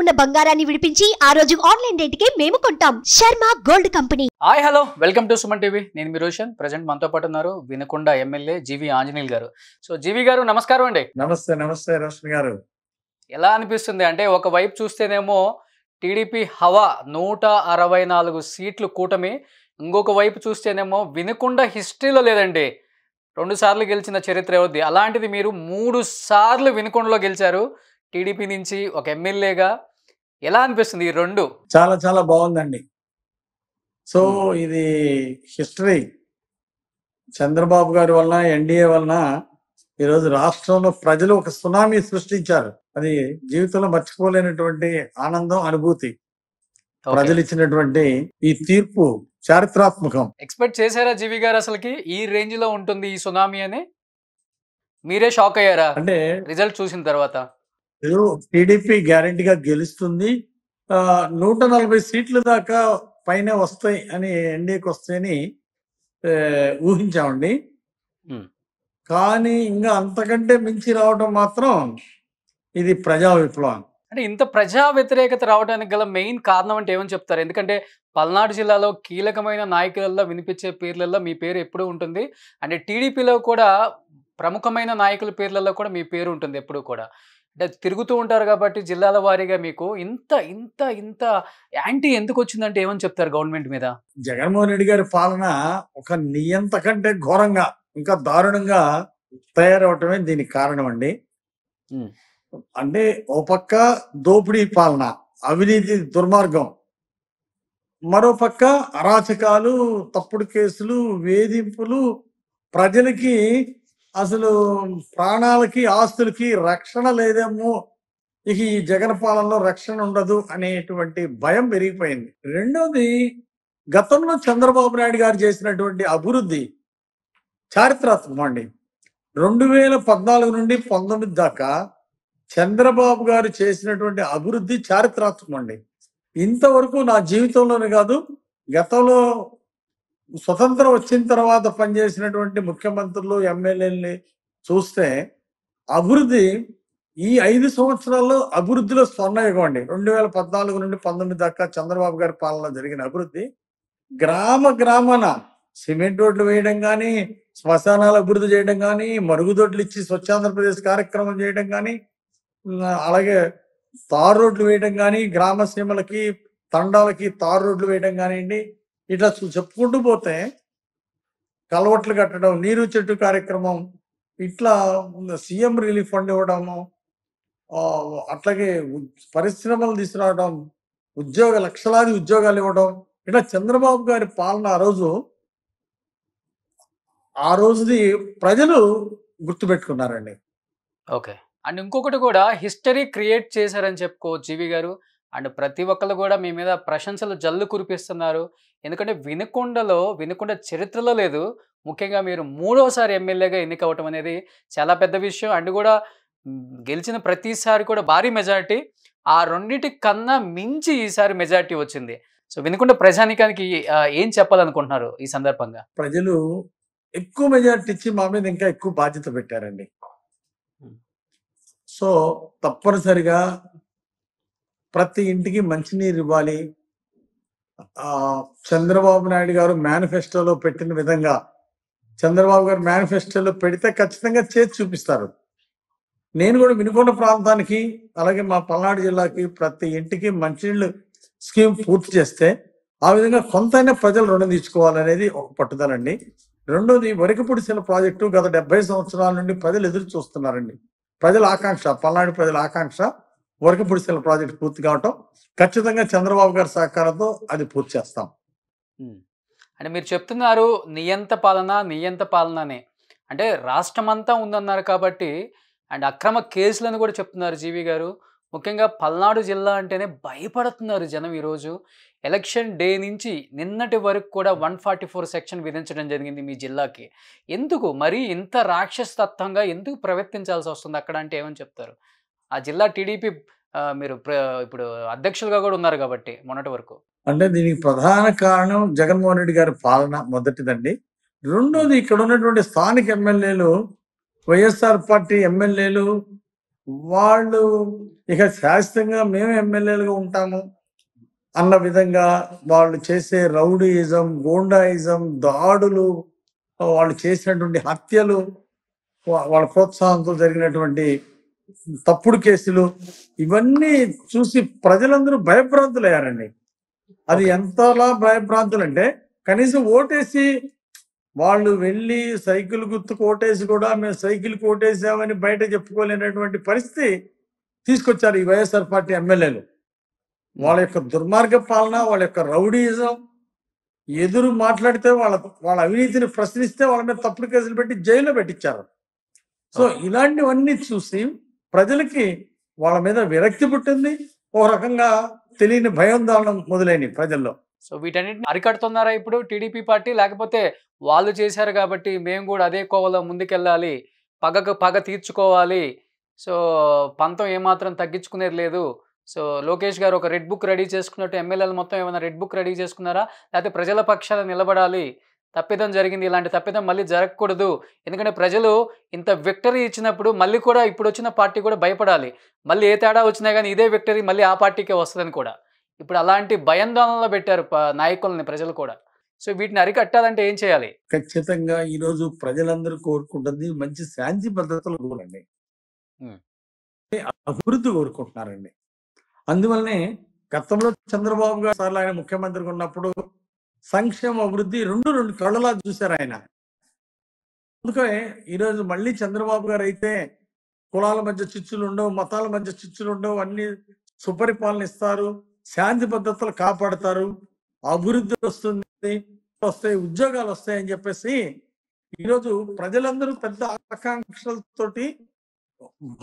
ఉన్న బంగారాన్ని విడిపించి ఆ రోజు ఆన్లైన్ రేటుకే మేము కొంటాం. Sharma gold company. Hi hello, welcome to Suman TV. నేను మీ రోషన్. ప్రజెంట్ మనతో పాటు ఉన్నారు వినుకొండ ఎమ్మెల్యే జీవి ఆంజనేయులు గారు. సో జీవి గారు నమస్కారం అండి. నమస్తే రోషన్ గారు. ఎలా అనిపిస్తుంది అంటే ఒకవైపు చూస్తేనేమో టీడీపీ హవా 164 సీట్లు కూటమి, ఇంకొక వైపు చూస్తేనేమో వినుకొండ హిస్టరీలో లేదండి, 2 సార్లు గెలిచిన చరిత్ర అవుద్ది. అలాంటిది మీరు 3 సార్లు వినుకొండలో గెలిచారు టీడీపీ నుంచి ఒక ఎమ్మెల్యేగా. ఎలా అనిపిస్తుంది ఈ రెండు? చాలా చాలా బాగుందండి. సో ఇది హిస్టరీ. చంద్రబాబు గారి వలన, ఎన్డీఏ వలన ఈరోజు రాష్ట్రంలో ప్రజలు ఒక సునామీ సృష్టించారు. అది జీవితంలో మర్చిపోలేనటువంటి ఆనందం, అనుభూతి. ప్రజలు ఇచ్చినటువంటి ఈ తీర్పు చారిత్రాత్మకం. ఎక్స్పెక్ట్ చేశారా జీవి గారు అసలుకి ఈ రేంజ్ లో ఉంటుంది ఈ సునామీ అని? మీరే షాక్ అయ్యారా అంటే రిజల్ట్ చూసిన తర్వాత? టీడీపీ గ్యారెంటీగా గెలుస్తుంది, 140 సీట్ల దాకా పైన వస్తాయి అని, ఎన్డీఏకి వస్తాయని ఊహించామండి. కానీ ఇంకా అంతకంటే మించి రావడం మాత్రం ఇది ప్రజా విప్లవం. అంటే ఇంత ప్రజా వ్యతిరేకత రావడానికి గల మెయిన్ కారణం అంటే ఏమని చెప్తారు? ఎందుకంటే పల్నాడు జిల్లాలో కీలకమైన నాయకులలో వినిపించే పేర్లలో మీ పేరు ఎప్పుడూ ఉంటుంది. అంటే టీడీపీలో కూడా ప్రముఖమైన నాయకుల పేర్లలో కూడా మీ పేరు ఉంటుంది ఎప్పుడూ కూడా. అంటే తిరుగుతూ ఉంటారు కాబట్టి జిల్లాల వారీగా మీకు ఇంత ఇంత ఇంత యాంటీ ఎందుకు వచ్చిందంటే ఏమని చెప్తారు గవర్నమెంట్ మీద? జగన్మోహన్ రెడ్డి గారి పాలన ఒక నియంత కంటే ఘోరంగా, ఇంకా దారుణంగా తయారవటమే దీనికి కారణం అండి. అంటే ఓ పక్క దోపిడీ పాలన, అవినీతి, దుర్మార్గం, మరో పక్క అరాచకాలు, తప్పుడు కేసులు, వేధింపులు, ప్రజలకి అసలు ప్రాణాలకి, ఆస్తులకి రక్షణ లేదేమో, ఇక ఈ జగన్ పాలనలో రక్షణ ఉండదు అనేటువంటి భయం పెరిగిపోయింది. రెండోది, గతంలో చంద్రబాబు నాయుడు గారు చేసినటువంటి అభివృద్ధి చారిత్రాత్మకం అండి. 2014 నుండి 19 దాకా చంద్రబాబు గారు చేసినటువంటి అభివృద్ధి చారిత్రాత్మకం అండి. ఇంతవరకు నా జీవితంలోనే కాదు, గతంలో స్వతంత్రం వచ్చిన తర్వాత పనిచేసినటువంటి ముఖ్యమంత్రులు, ఎమ్మెల్యేలని చూస్తే అభివృద్ధి ఈ 5 సంవత్సరాల్లో అభివృద్ధిలో స్వర్ణయుగం అండి. 2014 నుండి 19 దాకా చంద్రబాబు గారి పాలనలో జరిగిన అభివృద్ధి, గ్రామాన సిమెంట్ రోడ్లు వేయడం కానీ, శ్మశానాలు అభివృద్ధి చేయడం కానీ, మరుగుదొడ్లు ఇచ్చి స్వచ్ఛాంధ్రప్రదేశ్ కార్యక్రమం చేయడం కానీ, అలాగే తార్ రోడ్లు వేయడం కానీ, గ్రామ సీమలకి, తండాలకి తార్ రోడ్లు వేయడం కానివ్వండి, ఇట్లా చెప్పుకుంటూ పోతే కలవట్లు కట్టడం, నీరు చెట్టు కార్యక్రమం, ఇట్లా సీఎం రిలీఫ్ ఫండ్ ఇవ్వడము, అట్లాగే పరిశ్రమలు తీసుకురావడం, లక్షలాది ఉద్యోగాలు ఇవ్వడం, ఇట్లా చంద్రబాబు గారి పాలన ఆ రోజుది ప్రజలు గుర్తుపెట్టుకున్నారండి. ఓకే. అండ్ ఇంకొకటి కూడా హిస్టరీ క్రియేట్ చేశారని చెప్పుకోవచ్చు జీవి గారు. అండ్ ప్రతి ఒక్కరు కూడా మీ మీద ప్రశంసలు జల్లు కురిపిస్తున్నారు. ఎందుకంటే వినుకొండ చరిత్రలో లేదు. ముఖ్యంగా మీరు 3వసారి ఎమ్మెల్యేగా ఎన్నికవటం అనేది చాలా పెద్ద విషయం. అండ్ కూడా గెలిచిన ప్రతిసారి కూడా భారీ మెజారిటీ, ఆ రెండింటి కన్నా మించి ఈసారి మెజారిటీ వచ్చింది. సో వినుకొండ ప్రజానికానికి ఏం చెప్పాలనుకుంటున్నారు ఈ సందర్భంగా? ప్రజలు ఎక్కువ మెజారిటీ ఇచ్చి మా మీద ఇంకా ఎక్కువ బాధ్యత పెట్టారండి. సో తప్పనిసరిగా ప్రతి ఇంటికి మంచినీరు ఇవ్వాలి. చంద్రబాబు నాయుడు గారు మేనిఫెస్టోలో పెట్టిన విధంగా, చంద్రబాబు గారు మేనిఫెస్టోలో పెడితే ఖచ్చితంగా చేసి చూపిస్తారు. నేను కూడా వినుకొండ ప్రాంతానికి, అలాగే మా పల్నాడు జిల్లాకి ప్రతి ఇంటికి మంచినీళ్ళు స్కీమ్ పూర్తి చేస్తే ఆ విధంగా కొంతైనా ప్రజలు రుణం తీర్చుకోవాలనేది ఒక పట్టుదలండి. రెండోది, వరకపుడిసిన ప్రాజెక్టు గత 70 సంవత్సరాల నుండి ప్రజలు ఎదురు చూస్తున్నారండి. ప్రజల ఆకాంక్ష, పల్నాడు ప్రజల ఆకాంక్ష వరకపుడిసిన ప్రాజెక్టు పూర్తి కావటం. ఖచ్చితంగా చంద్రబాబు గారి సహకారంతో అది పూర్తి చేస్తాం. అంటే మీరు చెప్తున్నారు నియంత పాలన అని. అంటే రాష్ట్రం అంతా ఉందన్నారు కాబట్టి, అండ్ అక్రమ కేసులను కూడా చెప్తున్నారు జీవి గారు. ముఖ్యంగా పల్నాడు జిల్లా అంటేనే భయపడుతున్నారు జనం. ఈరోజు ఎలక్షన్ డే నుంచి నిన్నటి వరకు కూడా 144 సెక్షన్ విధించడం జరిగింది మీ జిల్లాకి. ఎందుకు మరి ఇంత రాక్షసతత్వంగా ఎందుకు ప్రవర్తించాల్సి వస్తుంది అక్కడ అంటే ఏమని చెప్తారు? ఆ జిల్లా టీడీపీ మీరు ఇప్పుడు అధ్యక్షులుగా కూడా ఉన్నారు కాబట్టి మొన్నటి వరకు. అంటే దీనికి ప్రధాన కారణం జగన్మోహన్ రెడ్డి గారి పాలన మొదటిదండి. రెండోది, ఇక్కడ ఉన్నటువంటి స్థానిక ఎమ్మెల్యేలు, వైఎస్ఆర్ పార్టీ ఎమ్మెల్యేలు వాళ్ళు ఇక శాశ్వతంగా మేము ఎమ్మెల్యేలుగా ఉంటాము అన్న విధంగా వాళ్ళు చేసే రౌడీయిజం, గూండాయిజం, దాడులు, వాళ్ళు చేసినటువంటి హత్యలు, వాళ్ళ ప్రోత్సాహంతో జరిగినటువంటి తప్పుడు కేసులు, ఇవన్నీ చూసి ప్రజలందరూ భయభ్రాంతులయ్యారండి. అది ఓకే. ఎంతలా భయభ్రాంతులు అంటే, కనీసం ఓటేసి వాళ్ళు వెళ్ళి సైకిల్ గుర్తుకు ఓటేసి కూడా మేము సైకిల్కి ఓటేసామని బయట చెప్పుకోలేనటువంటి పరిస్థితి తీసుకొచ్చారు ఈ వైఎస్ఆర్ పార్టీ ఎమ్మెల్యేలు. వాళ్ళ యొక్క దుర్మార్గ పాలన, వాళ్ళ యొక్క రౌడీయిజం, ఎదురు మాట్లాడితే వాళ్ళ అవినీతిని ప్రశ్నిస్తే వాళ్ళ మీద తప్పుడు కేసులు పెట్టి జైల్లో పెట్టించారు. సో ఇలాంటివన్నీ చూసి ప్రజలకి వాళ్ళ మీద విరక్తి పుట్టింది. ఒక రకంగా తెలియని భయాందోళన మొదలైనవి ప్రజల్లో. సో వీటన్నిటిని అరికడుతున్నారా ఇప్పుడు టీడీపీ పార్టీ? లేకపోతే వాళ్ళు చేశారు కాబట్టి మేము కూడా అదే కోవలో ముందుకెళ్ళాలి, పగకు పగ తీర్చుకోవాలి, సో పంతం ఏమాత్రం తగ్గించుకునేది లేదు, సో లోకేష్ గారు ఒక రెడ్ బుక్ రెడీ చేసుకున్నట్టు ఎమ్మెల్యేలు మొత్తం ఏమైనా రెడ్ బుక్ రెడీ చేసుకున్నారా? లేకపోతే ప్రజల పక్షాన నిలబడాలి, తప్పిదం జరిగింది, ఇలాంటి తప్పిదం మళ్ళీ జరగకూడదు, ఎందుకంటే ప్రజలు ఇంత విక్టరీ ఇచ్చినప్పుడు మళ్ళీ కూడా ఇప్పుడు వచ్చిన పార్టీ కూడా భయపడాలి, మళ్ళీ ఏ తేడా వచ్చినా కానీ ఇదే విక్టరీ మళ్ళీ ఆ పార్టీకే వస్తుందని కూడా ఇప్పుడు అలాంటి భయాందోళనలో పెట్టారు నాయకుల్ని ప్రజలు కూడా. సో వీటిని అరికట్టాలంటే ఏం చేయాలి? ఖచ్చితంగా ఈరోజు ప్రజలందరూ కోరుకుంటుంది మంచి శాంతి భద్రతలు కోరండి, అభివృద్ధి కోరుకుంటున్నారండి. అందువల్లనే గతంలో చంద్రబాబు గారు సార్లు ఆయన ముఖ్యమంత్రిగా ఉన్నప్పుడు సంక్షేమ అభివృద్ధి రెండు కళ్ళలా చూశారు ఆయన. అందుకే ఈరోజు మళ్ళీ చంద్రబాబు గారు అయితే కులాల మధ్య చిచ్చులు ఉండవు, మతాల మధ్య చిచ్చులు ఉండవు, అన్ని సుపరిపాలన ఇస్తారు, శాంతి భద్రతలు కాపాడతారు, అభివృద్ధి వస్తాయి, ఉద్యోగాలు వస్తాయని చెప్పేసి ఈరోజు ప్రజలందరూ పెద్ద ఆకాంక్షలతోటి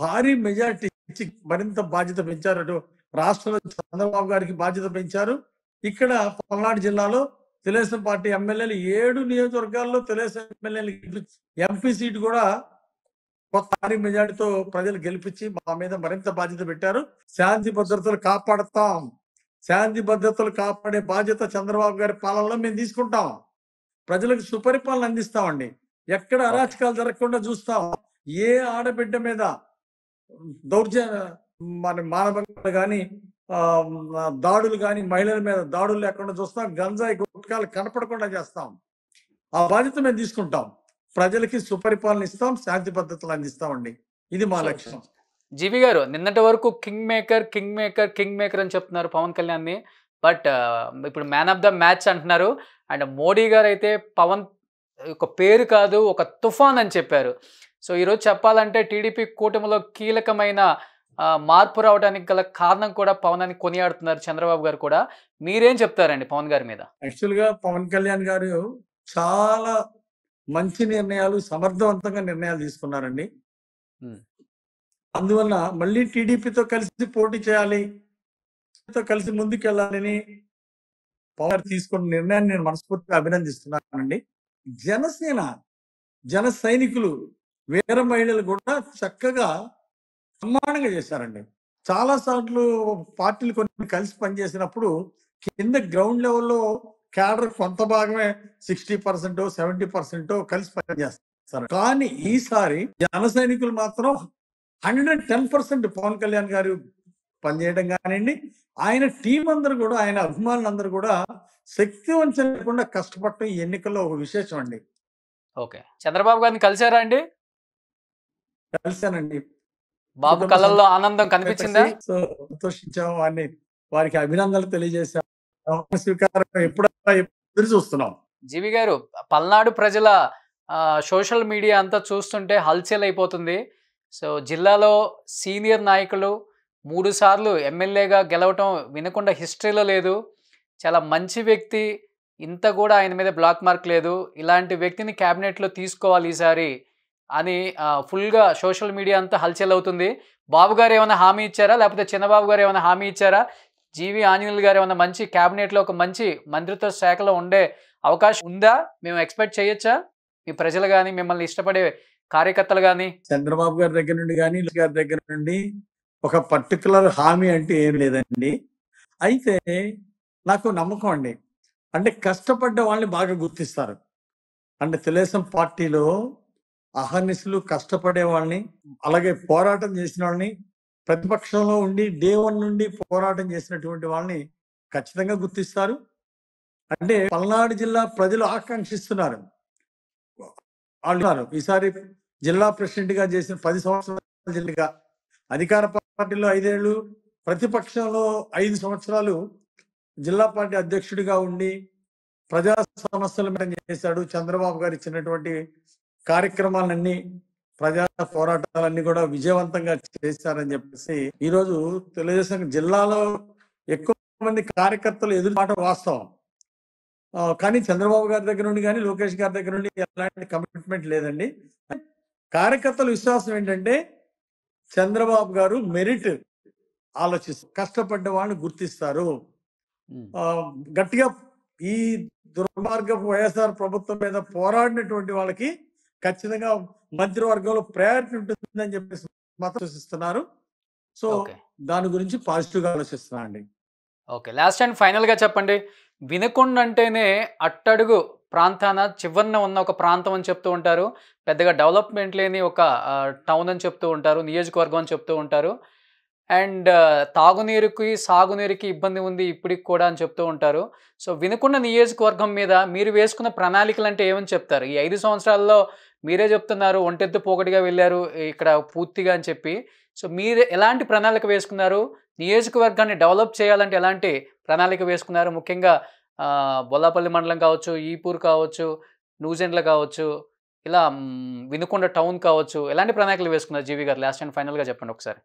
భారీ మెజారిటీ ఇచ్చి మరింత బాధ్యత పెంచారు. అటు రాష్ట్రంలో చంద్రబాబు గారికి బాధ్యత పెంచారు. ఇక్కడ పల్నాడు జిల్లాలో తెలుగుదేశం పార్టీ ఎమ్మెల్యేలు 7 నియోజకవర్గాల్లో తెలుగుదేశం ఎమ్మెల్యేలు ఎంపీ సీటు కూడా కొత్త భారీ మెజారిటీతో ప్రజలు గెలిపించి మా మీద మరింత బాధ్యత పెట్టారు. శాంతి భద్రతలు కాపాడతాం, శాంతి భద్రతలు కాపాడే బాధ్యత చంద్రబాబు గారి పాలనలో మేము తీసుకుంటాం, ప్రజలకు సుపరిపాలన అందిస్తామండి, ఎక్కడ అరాచకాలు జరగకుండా చూస్తాం, ఏ ఆడబిడ్డ మీద మానభంగాలు కానీ దాడులు కానీ మహిళల మీద దాడులు లేకుండా చూస్తాం, గంజాయి గుట్కాలు కనపడకుండా చేస్తాం, ఆ బాధ్యత మేము తీసుకుంటాం, ప్రజలకి సుపరిపాలన ఇస్తాం, శాంతి భద్రతలు అందిస్తామండి. ఇది మా లక్ష్యం. జీవి గారు, నిన్నటి వరకు కింగ్ మేకర్ అని చెప్తున్నారు పవన్ కళ్యాణ్ని, బట్ ఇప్పుడు మ్యాన్ ఆఫ్ ద మ్యాచ్ అంటున్నారు. అండ్ మోడీ గారు అయితే పవన్ ఒక పేరు కాదు ఒక తుఫాన్ అని చెప్పారు. సో ఈరోజు చెప్పాలంటే టీడీపీ కూటమిలో కీలకమైన మార్పు రావడానికి గల కారణం కూడా పవన్ అని కొనియాడుతున్నారు చంద్రబాబు గారు కూడా. మీరేం చెప్తారండి పవన్ గారి మీద? యాక్చువల్గా పవన్ కళ్యాణ్ గారు చాలా మంచి నిర్ణయాలు, సమర్థవంతంగా నిర్ణయాలు తీసుకున్నారండి. అందువల్ల మళ్ళీ టీడీపీతో కలిసి పోటీ చేయాలి, కలిసి ముందుకెళ్ళాలని పవన్ గారు తీసుకున్న నిర్ణయాన్ని నేను మనస్ఫూర్తిగా అభినందిస్తున్నానండి. జన సైనికులు, వీర మహిళలు కూడా చక్కగా బ్రహ్మాండంగా చేశారండి. చాలా సార్లు పార్టీలు కొన్ని కలిసి పనిచేసినప్పుడు కింద గ్రౌండ్ లెవెల్లో క్యాడర్ కొంత భాగమే 60%, 70% కలిసి పనిచేస్తారు. కానీ ఈసారి జన సైనికులు మాత్రం 110% పవన్ కళ్యాణ్ గారు పనిచేయడం కానివ్వండి, ఆయన టీం అందరూ కూడా, ఆయన అభిమానులందరూ కూడా శక్తి వంచన లేకుండా కష్టపడటం ఈ ఎన్నికల్లో ఒక విశేషం అండి. ఓకే, చంద్రబాబు గారిని కలిశారా అండి? కలిశానండి. బాబు కళ్ళల్లో ఆనందం కనిపించిందా? సంతోషించాము, వారికి అభినందనలు తెలియజేశాం. స్వీకారం ఎప్పుడు చూస్తున్నాం. జీవి గారు, పల్నాడు ప్రజల సోషల్ మీడియా అంతా చూస్తుంటే హల్చల్ అయిపోతుంది. సో జిల్లాలో సీనియర్ నాయకులు 3 సార్లు ఎమ్మెల్యేగా గెలవటం వినకుండా హిస్టరీలో లేదు. చాలా మంచి వ్యక్తి, ఇంత కూడా ఆయన మీద బ్లాక్ మార్క్ లేదు, ఇలాంటి వ్యక్తిని క్యాబినెట్లో తీసుకోవాలి ఈసారి అని ఫుల్గా సోషల్ మీడియా అంతా హల్చల్ అవుతుంది. బాబు గారు ఏమైనా హామీ ఇచ్చారా, లేకపోతే చిన్నబాబు గారు ఏమైనా హామీ ఇచ్చారా? జీవి ఆంజనేయులు గారు ఏమైనా మంచి క్యాబినెట్లో ఒక మంచి మంత్రిత్వ శాఖలో ఉండే అవకాశం ఉందా? మేము ఎక్స్పెక్ట్ చేయొచ్చా? మీ ప్రజలు కానీ, మిమ్మల్ని ఇష్టపడే కార్యకర్తలు కానీ? చంద్రబాబు గారి దగ్గర నుండి కానీ గారి దగ్గర నుండి ఒక పర్టికులర్ హామీ అంటే ఏం లేదండి. అయితే నాకు నమ్మకం అండి, అంటే కష్టపడ్డ వాళ్ళని బాగా గుర్తిస్తారు. అంటే తెలుగుదేశం పార్టీలో అహర్నిశలు కష్టపడే వాళ్ళని, అలాగే పోరాటం చేసిన వాళ్ళని, ప్రతిపక్షంలో ఉండి డే 1 నుండి పోరాటం చేసినటువంటి వాళ్ళని ఖచ్చితంగా గుర్తిస్తారు. అంటే పల్నాడు జిల్లా ప్రజలు ఆకాంక్షిస్తున్నారు. వాళ్ళు ఈసారి జిల్లా ప్రెసిడెంట్ గా చేసిన 10 సంవత్సరాల జిల్లాగా అధికార పార్టీలో 5 ఏళ్ళు, ప్రతిపక్షంలో 5 సంవత్సరాలు జిల్లా పార్టీ అధ్యక్షుడిగా ఉండి ప్రజా సమస్యల మీద చేశాడు. చంద్రబాబు గారు ఇచ్చినటువంటి కార్యక్రమాలన్నీ, ప్రజా పోరాటాలన్నీ కూడా విజయవంతంగా చేశారని చెప్పేసి ఈరోజు తెలుగుదేశం జిల్లాలో ఎక్కువ మంది కార్యకర్తలు ఎదురు మాట వాస్తవం. కానీ చంద్రబాబు గారి దగ్గర నుండి కానీ లోకేష్ గారి దగ్గర నుండి ఎలాంటి కమిట్మెంట్ లేదండి. కార్యకర్తల విశ్వాసం ఏంటంటే చంద్రబాబు గారు మెరిట్ ఆలోచిస్తారు, కష్టపడ్డ వాళ్ళని గుర్తిస్తారు. గట్టిగా ఈ దుర్మార్గపు వైఎస్ఆర్ ప్రభుత్వం మీద పోరాడినటువంటి వాళ్ళకి ఖచ్చితంగా మంత్రివర్గంలో ప్రయారిటీ ఉంటుందని చెప్పేసి మాత్రం సూచిస్తున్నారు. సో దాని గురించి పాజిటివ్ గా ఆలోచిస్తున్నా అండి. ఓకే, లాస్ట్ అండ్ ఫైనల్ గా చెప్పండి. వినుకొండ అంటేనే అట్టడుగు ప్రాంతాన చివరన ఉన్న ఒక ప్రాంతం అని చెప్తూ ఉంటారు. పెద్దగా డెవలప్మెంట్ లేని ఒక టౌన్ అని చెప్తూ ఉంటారు, నియోజకవర్గం అని చెప్తూ ఉంటారు. అండ్ తాగునీరుకి సాగునీరుకి ఇబ్బంది ఉంది ఇప్పటికి కూడా అని చెప్తూ ఉంటారు. సో వినుకొండ నియోజకవర్గం మీద మీరు వేసుకున్న ప్రణాళికలు అంటే ఏమని చెప్తారు? ఈ 5 సంవత్సరాల్లో మీరే చెప్తున్నారు ఒంటెత్తు పోకటిగా వెళ్ళారు ఇక్కడ పూర్తిగా అని చెప్పి. సో మీరు ఎలాంటి ప్రణాళిక వేసుకున్నారు? నియోజకవర్గాన్ని డెవలప్ చేయాలంటే ఎలాంటి ప్రణాళిక వేసుకున్నారు? ముఖ్యంగా బొల్లాపల్లి మండలం కావచ్చు, ఈపూర్ కావచ్చు, నూజెండ్ల కావచ్చు, ఇలా వినుకొండ టౌన్ కావచ్చు, ఎలాంటి ప్రణాళికలు వేసుకున్నారు జీవి గారు? లాస్ట్ అండ్ ఫైనల్గా చెప్పండి ఒకసారి.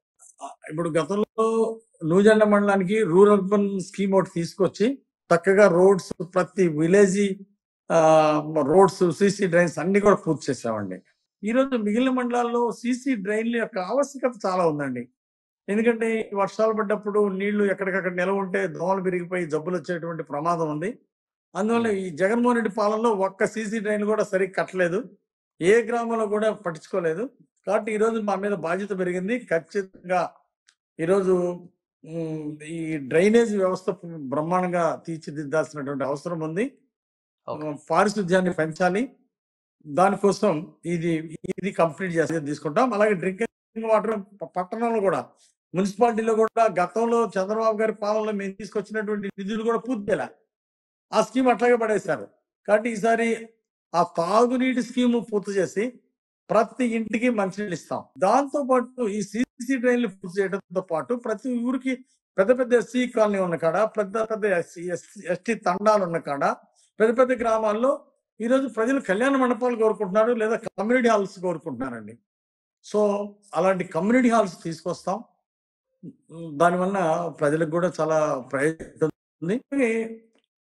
ఇప్పుడు గతంలో నూజెండ్ల మండలానికి రూరల్ అర్బన్ స్కీమ్ ఒకటి తీసుకొచ్చి చక్కగా రోడ్స్, ప్రతి విలేజ్ రోడ్స్, సీసీ డ్రైన్స్ అన్ని కూడా పూర్తి చేసామండి. ఈరోజు మిగిలిన మండలాల్లో సీసీ డ్రైన్ల యొక్క ఆవశ్యకత చాలా ఉందండి. ఎందుకంటే వర్షాలు పడ్డప్పుడు నీళ్లు ఎక్కడికక్కడ నిలవ ఉంటే దోమలు పెరిగిపోయి జబ్బులు వచ్చేటువంటి ప్రమాదం ఉంది. అందువల్ల ఈ జగన్మోహన్ రెడ్డి పాలనలో ఒక్క సీసీ డ్రైన్ కూడా సరిగ్గా కట్టలేదు, ఏ గ్రామంలో కూడా పట్టించుకోలేదు. కాబట్టి ఈరోజు మా మీద బాధ్యత పెరిగింది. ఖచ్చితంగా ఈరోజు ఈ డ్రైనేజ్ వ్యవస్థ బ్రహ్మాండంగా తీర్చిదిద్దాల్సినటువంటి అవసరం ఉంది. పారిశుద్ధ్యాన్ని పెంచాలి. దానికోసం ఇది కంప్లీట్ చేసి తీసుకుంటాం. అలాగే డ్రింకింగ్ వాటర్ పట్టణంలో కూడా, మున్సిపాలిటీలో కూడా గతంలో చంద్రబాబు గారి పాలనలో మేము తీసుకొచ్చినటువంటి నిధులు కూడా పూర్తి చేయాలి. ఆ స్కీమ్ అట్లాగే పడేశారు. కాబట్టి ఈసారి ఆ తాగునీటి స్కీమ్ పూర్తి చేసి ప్రతి ఇంటికి మంచినీళ్ళు ఇస్తాం. దాంతో పాటు ఈ సీసీ డ్రైన్లు పూర్తి చేయడంతో పాటు ప్రతి ఊరికి పెద్ద పెద్ద ఎస్సీ కాలనీ ఉన్న కాడ, పెద్ద పెద్ద ఎస్టీ తండాలు ఉన్న కాడ, పెద్ద పెద్ద గ్రామాల్లో ఈరోజు ప్రజలు కళ్యాణ మండపాలు కోరుకుంటున్నారు, లేదా కమ్యూనిటీ హాల్స్ కోరుకుంటున్నారండి. సో అలాంటి కమ్యూనిటీ హాల్స్ తీసుకొస్తాం. దానివల్ల ప్రజలకు కూడా చాలా ప్రయోజనం ఉంది.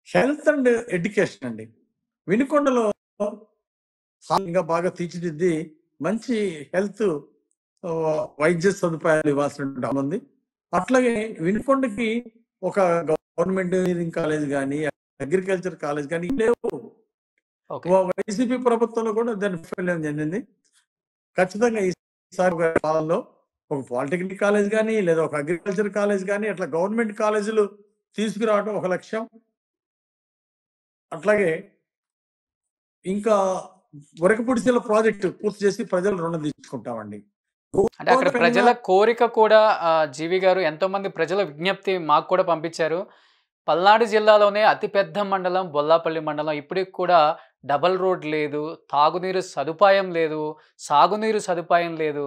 హెల్త్ అండ్ ఎడ్యుకేషన్ అండి, వినుకొండలో ఇంకా బాగా తీర్చిదిద్ది మంచి హెల్త్ వైద్య సదుపాయాలు ఇవ్వాల్సినటువంటి ఉంది. అట్లాగే వినుకొండకి ఒక గవర్నమెంట్ ఇంజనీరింగ్ కాలేజ్ కానీ, అగ్రికల్చర్ కాలేజ్ కానీ లేవు. వైసీపీ ప్రభుత్వంలో కూడా దాన్ని ఫెయిల్ చెందింది. ఖచ్చితంగా ఈసారి కాలంలో ఒక పాలిటెక్నిక్ కాలేజ్ కానీ, లేదా ఒక అగ్రికల్చర్ కాలేజ్ కానీ, అట్లా గవర్నమెంట్ కాలేజీలు తీసుకురావడం ఒక లక్ష్యం. అట్లాగే ఇంకా వరకపుడిసెల ప్రాజెక్టు పూర్తి చేసి ప్రజలు రుణం తీసుకుంటామండి. అంటే అక్కడ ప్రజల కోరిక కూడా జీవి గారు, ఎంతో మంది ప్రజల విజ్ఞప్తి మాకు కూడా పంపించారు. పల్నాడు జిల్లాలోనే అతిపెద్ద మండలం బొల్లాపల్లి మండలం, ఇప్పటికి కూడా డబల్ రోడ్ లేదు, తాగునీరు సదుపాయం లేదు, సాగునీరు సదుపాయం లేదు.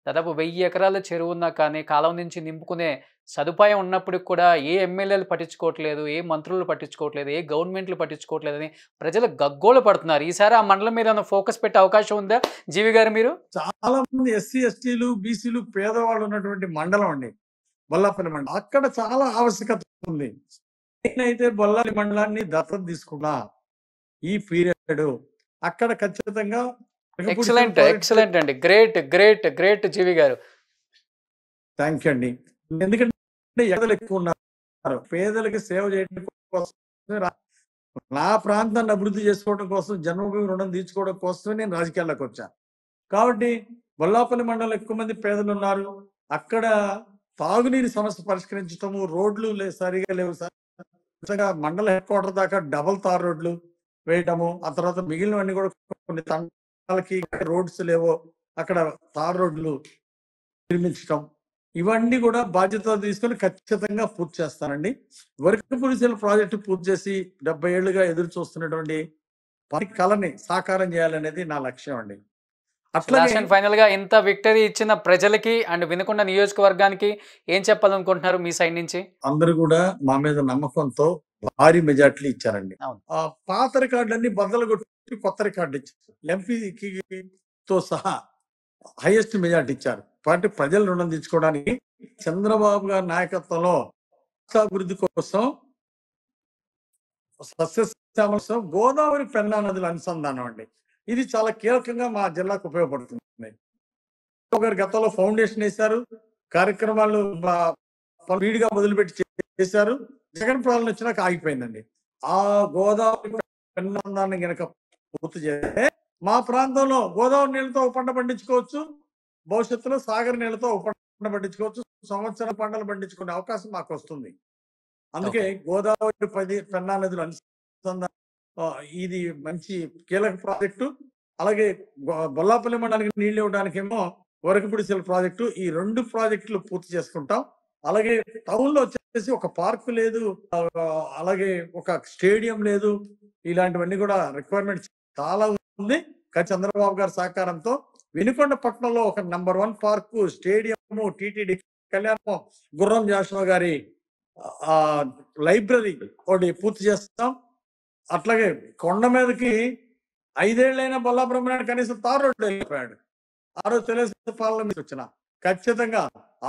దాదాపు 1000 ఎకరాల చెరువు ఉన్నా కానీ కాలం నుంచి నింపుకునే సదుపాయం ఉన్నప్పటికి కూడా ఏ ఎమ్మెల్యేలు పట్టించుకోవట్లేదు, ఏ మంత్రులు పట్టించుకోవట్లేదు, ఏ గవర్నమెంట్లు పట్టించుకోవట్లేదని ప్రజలు గగ్గోలు పడుతున్నారు. ఈసారి ఆ మండలం మీద ఫోకస్ పెట్టే అవకాశం ఉందా జీవి గారు? మీరు చాలా మంది ఎస్సీ ఎస్టీలు బీసీలు పేదవాళ్ళు ఉన్నటువంటి మండలం అండి బొల్లాపల్లి మండలం. అక్కడ చాలా ఆవశ్యకత ఉంది. నేనైతే బొల్లాపల్లి మండలాన్ని దత్తత తీసుకున్నా ఈ పీరియడ్. అక్కడ ఖచ్చితంగా ఎక్సలెంట్ ఎక్సలెంట్ అండి, గ్రేట్ గ్రేట్ గ్రేట్ జీవి గారు. థ్యాంక్ యూ అండి. ఎందుకంటే పేదలు ఎక్కువ ఉన్నారు, పేదలకి సేవ చేయడం కోసం, నా ప్రాంతాన్ని అభివృద్ధి చేసుకోవడం కోసం, జన్మభూమి రుణం తీర్చుకోవడం కోసమే నేను రాజకీయాల్లోకి వచ్చాను. కాబట్టి బొల్లాపల్లి మండలం ఎక్కువ మంది పేదలు ఉన్నారు. అక్కడ తాగునీరు సమస్య పరిష్కరించడము, రోడ్లు సరిగా లేవు సార్. మండల హెడ్ క్వార్టర్ దాకా డబల్ తార్ రోడ్లు వేయటము, ఆ తర్వాత మిగిలినవన్నీ కూడా కొన్ని వాళ్ళకి రోడ్స్ లేవో అక్కడ తార్ రోడ్లు నిర్మించడం, ఇవన్నీ కూడా బాధ్యత తీసుకొని ఖచ్చితంగా పూర్తి చేస్తానండి. వరకపుడిసెల ప్రాజెక్టు పూర్తి చేసి 70 ఏళ్లుగా ఎదురు చూస్తున్నటువంటి పని కళని సాకారం చేయాలనేది నా లక్ష్యం అండి. అట్లాగే ఫైనల్ గా ఇంత విక్టరీ ఇచ్చిన ప్రజలకి అండ్ వినుకొండ నియోజకవర్గానికి ఏం చెప్పాలనుకుంటున్నారు మీ సైడ్ నుంచి? అందరూ కూడా మా మీద నమ్మకంతో భారీ మెజార్టీలు ఇచ్చారండి. అవును. ఆ పాత రికార్డులన్నీ బద్దలు కొట్టి కొత్త రికార్డు ఇచ్చారు. ఎంపీతో సహా హైయెస్ట్ మెజార్టీ ఇచ్చారు. కాబట్టి ప్రజలు రుణం తీర్చుకోవడానికి చంద్రబాబు గారి నాయకత్వంలో అభివృద్ధి కోసం సస్యశ్యామల కోసం గోదావరి పెన్నా నదుల అనుసంధానం అండి. ఇది చాలా కీలకంగా మా జిల్లాకు ఉపయోగపడుతుంది. గారు గతంలో ఫౌండేషన్ వేశారు, కార్యక్రమాలు వీడిగా మొదలుపెట్టి చేశారు. జగన్ పాలన వచ్చినాక ఆగిపోయిందండి. ఆ గోదావరి పెన్నాన్ని గనక పూర్తి చేస్తే మా ప్రాంతంలో గోదావరి నీళ్ళతో ఒక పంట పండించుకోవచ్చు, భవిష్యత్తులో సాగర్ నీళ్ళతో ఒక పంట పండించుకోవచ్చు, సంవత్సరం పంటలు పండించుకునే అవకాశం మాకు వస్తుంది. అందుకే గోదావరి పెన్నా నదులు అనుసంధానం ఇది మంచి కీలక ప్రాజెక్టు. అలాగే బొల్లాపల్లి మండలానికి నీళ్లు ఇవ్వడానికేమో వరకపుడిసెల ప్రాజెక్టు, ఈ 2 ప్రాజెక్టులు పూర్తి చేసుకుంటాం. అలాగే టౌన్ లో వచ్చేసి ఒక పార్కు లేదు, అలాగే ఒక స్టేడియం లేదు. ఇలాంటివన్నీ కూడా రిక్వైర్మెంట్ చాలా ఉంది. కానీ చంద్రబాబు గారి సహకారంతో వినుకొండ పట్టణంలో ఒక నంబర్ 1 పార్కు, స్టేడియం, టీటీడీ కళ్యాణం, గుర్రం జాషువా గారి లైబ్రరీ ఒకటి పూర్తి చేస్తాం. అట్లాగే కొండ మీదకి 5 ఏళ్ళైనా బొల్లా బ్రహ్మనాయుడు కనీసం తార్ రోడ్డు వెళ్ళిపోయాడు. ఆ రోజు తెలుగు పాలన మీద వచ్చిన ఖచ్చితంగా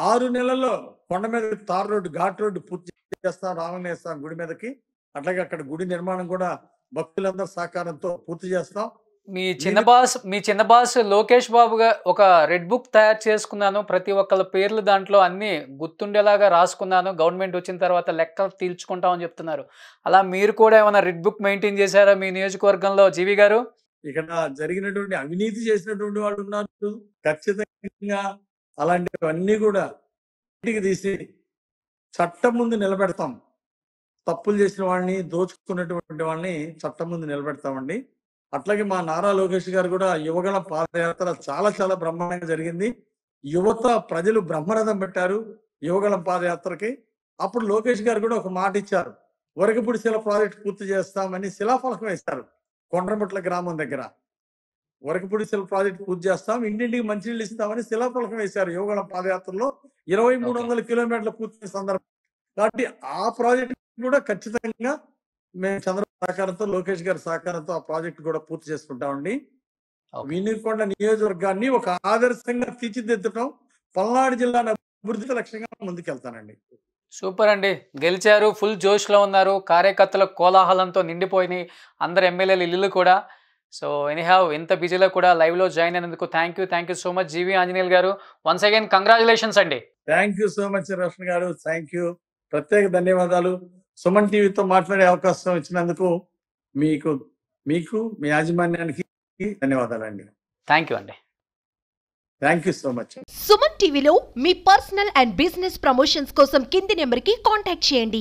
6 నెలల్లో కొండ మీద తార్ రోడ్డు, ఘాట్ రోడ్డు పూర్తి చేస్తాం. రామనేస్తాం గుడి మీదకి. అట్లాగే అక్కడ గుడి నిర్మాణం కూడా భక్తులందరి సహకారంతో పూర్తి చేస్తాం. మీ చిన్న బాస్ లోకేష్ బాబు గారు ఒక రెడ్ బుక్ తయారు చేసుకున్నాను, ప్రతి ఒక్కళ్ళ పేర్లు దాంట్లో అన్ని గుర్తుండేలాగా రాసుకున్నాను, గవర్నమెంట్ వచ్చిన తర్వాత లెక్కలు తీర్చుకుంటామని చెప్తున్నారు. అలా మీరు కూడా ఏమైనా రెడ్ బుక్ మెయింటైన్ చేశారా మీ నియోజకవర్గంలో జీవి గారు? ఇక్కడ జరిగినటువంటి అవినీతి చేసినటువంటి వాళ్ళు ఉన్నారు. ఖచ్చితంగా అలాంటివన్నీ కూడా ఇంటికి తీసి చట్టం ముందు నిలబెడతాం. తప్పులు చేసిన వాళ్ళని, దోచుకున్నటువంటి వాళ్ళని చట్టం ముందు నిలబెడతామండి. అట్లాగే మా నారా లోకేష్ గారు కూడా యువగళ పాదయాత్ర చాలా చాలా బ్రహ్మాండంగా జరిగింది. యువత ప్రజలు బ్రహ్మరథం పెట్టారు యువగళం పాదయాత్రకి. అప్పుడు లోకేష్ గారు కూడా ఒక మాట ఇచ్చారు, వరకపుడిసెల ప్రాజెక్టు పూర్తి చేస్తామని శిలాఫలకం వేశారు. కొండ్రముట్ల గ్రామం దగ్గర వరకపుడిసెల ప్రాజెక్టు పూర్తి చేస్తాం, ఇంటింటికి మంచినీళ్ళు ఇస్తామని శిలాఫలకం వేశారు. యువగళం పాదయాత్రలో 2300 కిలోమీటర్ల పూర్తి సందర్భం. కాబట్టి ఆ ప్రాజెక్టు కూడా ఖచ్చితంగా మేము చంద్రబాబు సహకారంతో, లోకేష్ గారి సహకారంతో ఆ ప్రాజెక్టు కూడా పూర్తి చేసుకుంటామండి. వినుకొండ నియోజకవర్గాన్ని ఒక ఆదర్శంగా తీర్చిదిద్దటం, పల్నాడు జిల్లాను అభివృద్ధి లక్ష్యంగా ముందుకెళ్తానండి. సూపర్ అండి, గెలిచారు, ఫుల్ జోష్లో ఉన్నారు, కార్యకర్తల కోలాహలంతో నిండిపోయినాయి అందరు ఎమ్మెల్యేలు ఇల్లు కూడా. సో ఎనీహౌ ఇంత బిజీలో కూడా లైవ్లో జాయిన్ అయినందుకు థ్యాంక్ యూ సో మచ్ జీవి ఆంజనేయులు గారు. వన్స్ అగైన్ కంగ్రాచులేషన్స్ అండి. Thank you so much Roshan గారు, థ్యాంక్ యూ, ప్రత్యేక ధన్యవాదాలు. సుమన్ టీవీతో మాట్లాడే అవకాశం ఇచ్చినందుకు మీకు మీ యాజమాన్యానికి ధన్యవాదాలండి. థ్యాంక్ యూ అండి. Thank you so much. Suman టీవీలో మీ పర్సనల్ అండ్ బిజినెస్ ప్రమోషన్స్ కోసం కింది నెంబర్కి కాంటాక్ట్ చేయండి.